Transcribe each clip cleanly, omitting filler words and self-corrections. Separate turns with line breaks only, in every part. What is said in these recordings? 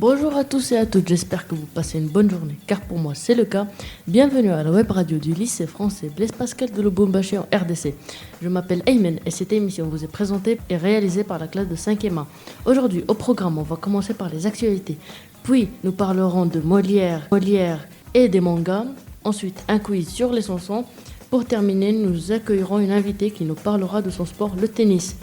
Bonjour à tous et à toutes, j'espère que vous passez une bonne journée, car pour moi c'est le cas. Bienvenue à la web radio du lycée français Blaise Pascal de Lubumbashi en RDC. Je m'appelle Aymen et cette émission vous est présentée et réalisée par la classe de 5e A. Aujourd'hui au programme, on va commencer par les actualités, puis nous parlerons de Molière et des mangas, ensuite un quiz sur les chansons. Pour terminer, nous accueillerons une invitée qui nous parlera de son sport, le tennis.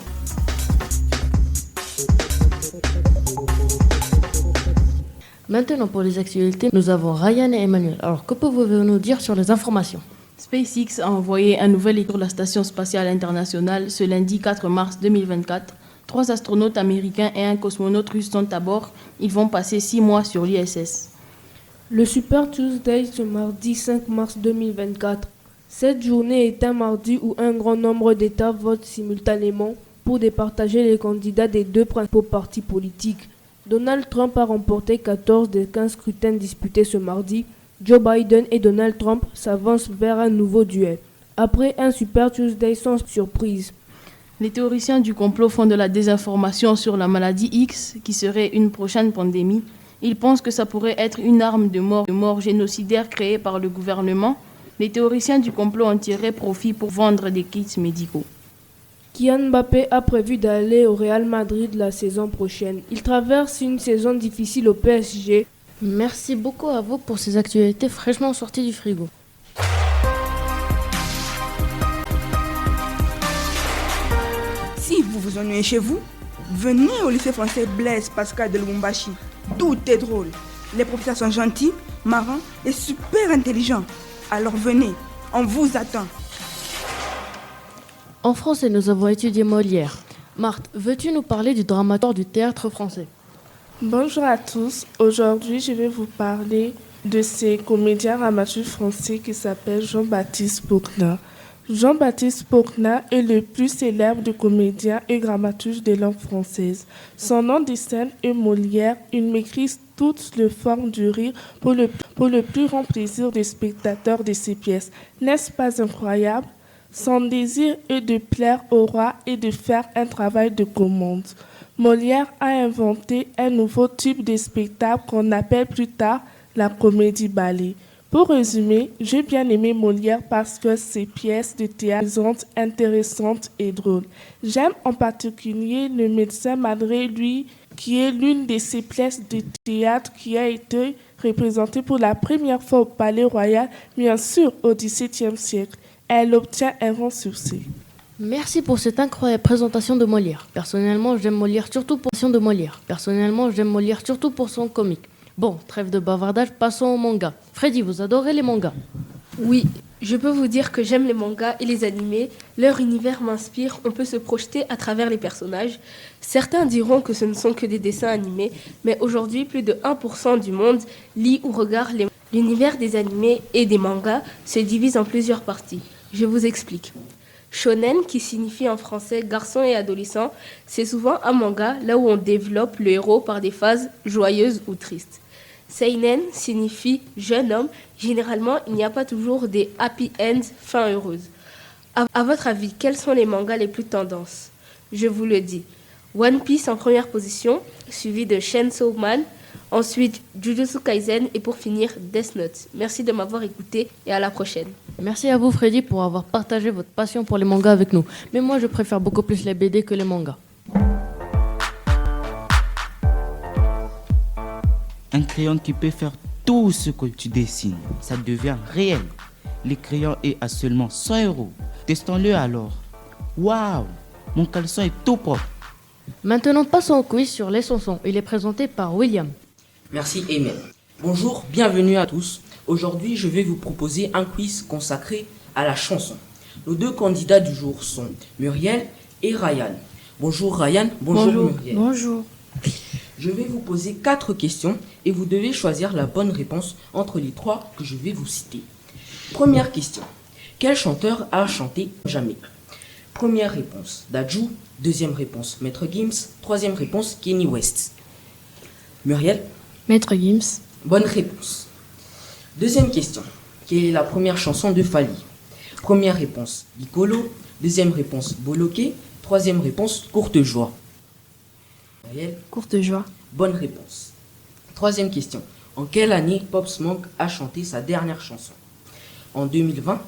Maintenant, pour les actualités, nous avons Ryan et Emmanuel. Alors, que pouvez-vous nous dire sur les informations ?
SpaceX a envoyé un nouvel équipe sur la Station spatiale internationale ce lundi 4 mars 2024. 3 astronautes américains et un cosmonaute russe sont à bord. Ils vont passer 6 mois sur l'ISS.
Le Super Tuesday ce mardi 5 mars 2024. Cette journée est un mardi où un grand nombre d'États votent simultanément pour départager les candidats des deux principaux partis politiques. Donald Trump a remporté 14 des 15 scrutins disputés ce mardi. Joe Biden et Donald Trump s'avancent vers un nouveau duel. Après un Super Tuesday sans surprise.
Les théoriciens du complot font de la désinformation sur la maladie X, qui serait une prochaine pandémie. Ils pensent que ça pourrait être une arme de mort génocidaire créée par le gouvernement. Les théoriciens du complot en tireraient profit pour vendre des kits médicaux.
Kylian Mbappé a prévu d'aller au Real Madrid la saison prochaine. Il traverse une saison difficile au PSG.
Merci beaucoup à vous pour ces actualités fraîchement sorties du frigo.
Si vous vous ennuyez chez vous, venez au lycée français Blaise Pascal de Lubumbashi. Tout est drôle. Les professeurs sont gentils, marrants et super intelligents. Alors venez, on vous attend.
En français, nous avons étudié Molière. Marthe, veux-tu nous parler du dramaturge du théâtre français ?
Bonjour à tous. Aujourd'hui, je vais vous parler de ces comédiens dramaturges français qui s'appellent Jean-Baptiste Bourgna. Jean-Baptiste Bourgna est le plus célèbre des comédiens et dramaturges de langue française. Son nom de scène est Molière. Il maîtrise toutes les formes du rire pour le plus grand plaisir des spectateurs de ses pièces. N'est-ce pas incroyable ? Son désir est de plaire au roi et de faire un travail de commande. Molière a inventé un nouveau type de spectacle qu'on appelle plus tard la comédie-ballet. Pour résumer, j'ai bien aimé Molière parce que ses pièces de théâtre sont intéressantes et drôles. J'aime en particulier Le médecin malgré lui, qui est l'une de ces pièces de théâtre qui a été représentée pour la première fois au Palais Royal, bien sûr au XVIIe siècle. Elle obtient un grand succès.
Merci pour cette incroyable présentation de Molière. Personnellement, j'aime Molière surtout pour son comique. Bon, trêve de bavardage, passons au manga. Freddy, vous adorez les mangas ?
Oui, je peux vous dire que j'aime les mangas et les animés. Leur univers m'inspire, on peut se projeter à travers les personnages. Certains diront que ce ne sont que des dessins animés, mais aujourd'hui, plus de 1% du monde lit ou regarde l'univers des animés et des mangas se divise en plusieurs parties. Je vous explique. Shonen, qui signifie en français garçon et adolescent, c'est souvent un manga là où on développe le héros par des phases joyeuses ou tristes. Seinen signifie jeune homme. Généralement, il n'y a pas toujours des happy ends, fin heureuse. À votre avis, quels sont les mangas les plus tendances ? Je vous le dis. One Piece en première position, suivi de Chainsaw Man, ensuite Jujutsu Kaisen et pour finir Death Note. Merci de m'avoir écouté et à la prochaine.
Merci à vous Freddy pour avoir partagé votre passion pour les mangas avec nous. Mais moi je préfère beaucoup plus les BD que les mangas.
Un crayon qui peut faire tout ce que tu dessines, ça devient réel. Le crayon est à seulement 100 €. Testons-le alors. Waouh, mon caleçon est tout propre.
Maintenant passons au quiz sur les chansons. Il est présenté par William.
Merci Aymen. Bonjour, bienvenue à tous. Aujourd'hui, je vais vous proposer un quiz consacré à la chanson. Nos deux candidats du jour sont Muriel et Ryan. Bonjour Ryan, bonjour Muriel.
Bonjour.
Je vais vous poser 4 questions et vous devez choisir la bonne réponse entre les 3 que je vais vous citer. Première question. Quel chanteur a chanté Jamais ? Première réponse, Dadju. Deuxième réponse, Maître Gims. Troisième réponse, Kanye West. Muriel ?
Maître Gims.
Bonne réponse. Deuxième question. Quelle est la première chanson de Fally ? Première réponse, Bicolo. Deuxième réponse, Boloké. Troisième réponse, Courte Joie. Muriel ?
Courte joie.
Bonne réponse. Troisième question. En quelle année Pop Smoke a chanté sa dernière chanson? En 2020,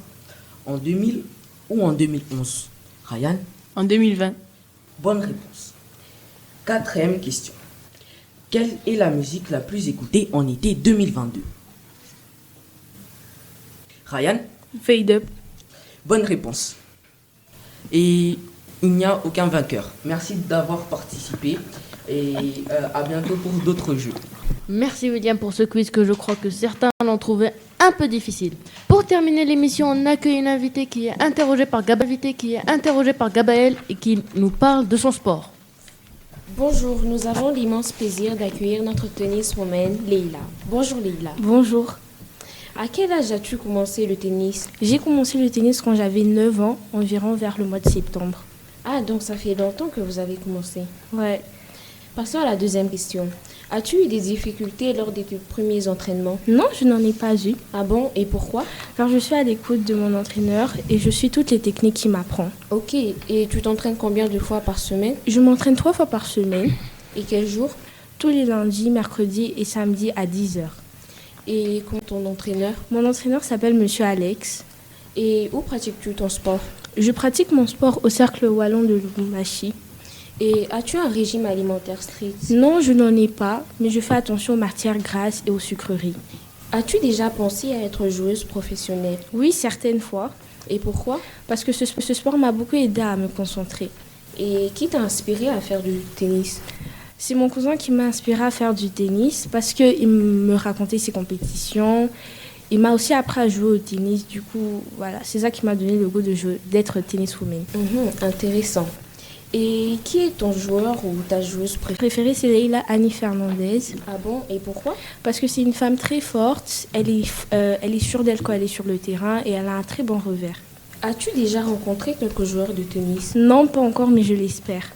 en 2000 ou en 2011? Ryan?
En 2020.
Bonne réponse. Quatrième question. Quelle est la musique la plus écoutée en été 2022? Ryan?
Fade Up.
Bonne réponse. Et il n'y a aucun vainqueur. Merci d'avoir participé et à bientôt pour d'autres jeux.
Merci William pour ce quiz que je crois que certains l'ont trouvé un peu difficile. Pour terminer l'émission, on accueille une invitée qui est interrogée par Gabaël et qui nous parle de son sport.
Bonjour, nous avons l'immense plaisir d'accueillir notre tenniswoman Leïla. Bonjour Leïla.
Bonjour.
À quel âge as-tu commencé le tennis?
J'ai commencé le tennis quand j'avais 9 ans, environ vers le mois de septembre.
Ah, donc ça fait longtemps que vous avez commencé.
Ouais.
Passons à la deuxième question. As-tu eu des difficultés lors de tes premiers entraînements?
Non, je n'en ai pas eu.
Ah bon, et pourquoi?
Car je suis à l'écoute de mon entraîneur et je suis toutes les techniques qu'il m'apprend.
Ok, et tu t'entraînes combien de fois par semaine?
Je m'entraîne 3 fois par semaine.
Et quel jour?
Tous les lundis, mercredis et samedis à 10h.
Et comment ton entraîneur?
Mon entraîneur s'appelle Monsieur Alex.
Et où pratiques-tu ton sport?
Je pratique mon sport au Cercle Wallon de Lubumbashi.
Et as-tu un régime alimentaire strict?
Non, je n'en ai pas, mais je fais attention aux matières grasses et aux sucreries.
As-tu déjà pensé à être joueuse professionnelle?
Oui, certaines fois.
Et pourquoi?
Parce que ce sport m'a beaucoup aidé à me concentrer.
Et qui t'a inspiré à faire du tennis?
C'est mon cousin qui m'a inspiré à faire du tennis parce qu'il me racontait ses compétitions. Il m'a aussi appris à jouer au tennis. Du coup, voilà, c'est ça qui m'a donné le goût d'être tenniswoman.
Intéressant. Et qui est ton joueur ou ta joueuse
préférée? C'est Leïla Annie Fernandez.
Ah bon? Et pourquoi?
Parce que c'est une femme très forte. Elle est sûre d'elle quand elle est sur le terrain et elle a un très bon revers.
As-tu déjà rencontré quelques joueurs de tennis?
Non, pas encore, mais je l'espère.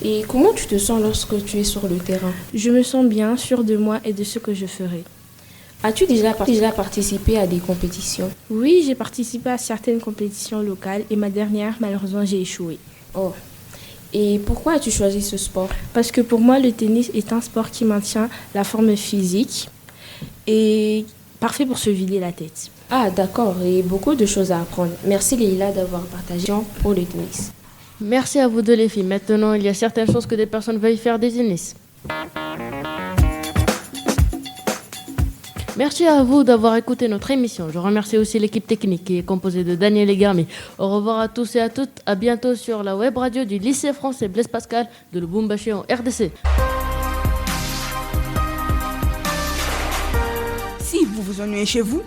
Et comment tu te sens lorsque tu es sur le terrain?
Je me sens bien, sûre de moi et de ce que je ferai.
As-tu déjà participé à des compétitions?
Oui, j'ai participé à certaines compétitions locales et ma dernière, malheureusement, j'ai échoué.
Oh. Et pourquoi as-tu choisi ce sport?
Parce que pour moi, le tennis est un sport qui maintient la forme physique et parfait pour se vider la tête.
Ah, d'accord, et beaucoup de choses à apprendre. Merci Leïla d'avoir partagé pour le tennis.
Merci à vous deux les filles. Maintenant, il y a certaines choses que des personnes veuillent faire des tennis. Merci à vous d'avoir écouté notre émission. Je remercie aussi l'équipe technique qui est composée de Daniel et Garmi. Au revoir à tous et à toutes. À bientôt sur la web radio du lycée français Blaise Pascal de Lubumbashi en RDC.
Si vous vous ennuyez chez vous,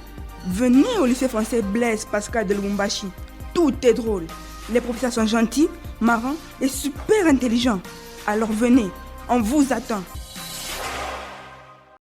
venez au lycée français Blaise Pascal de Lubumbashi. Tout est drôle. Les professeurs sont gentils, marrants et super intelligents. Alors venez, on vous attend.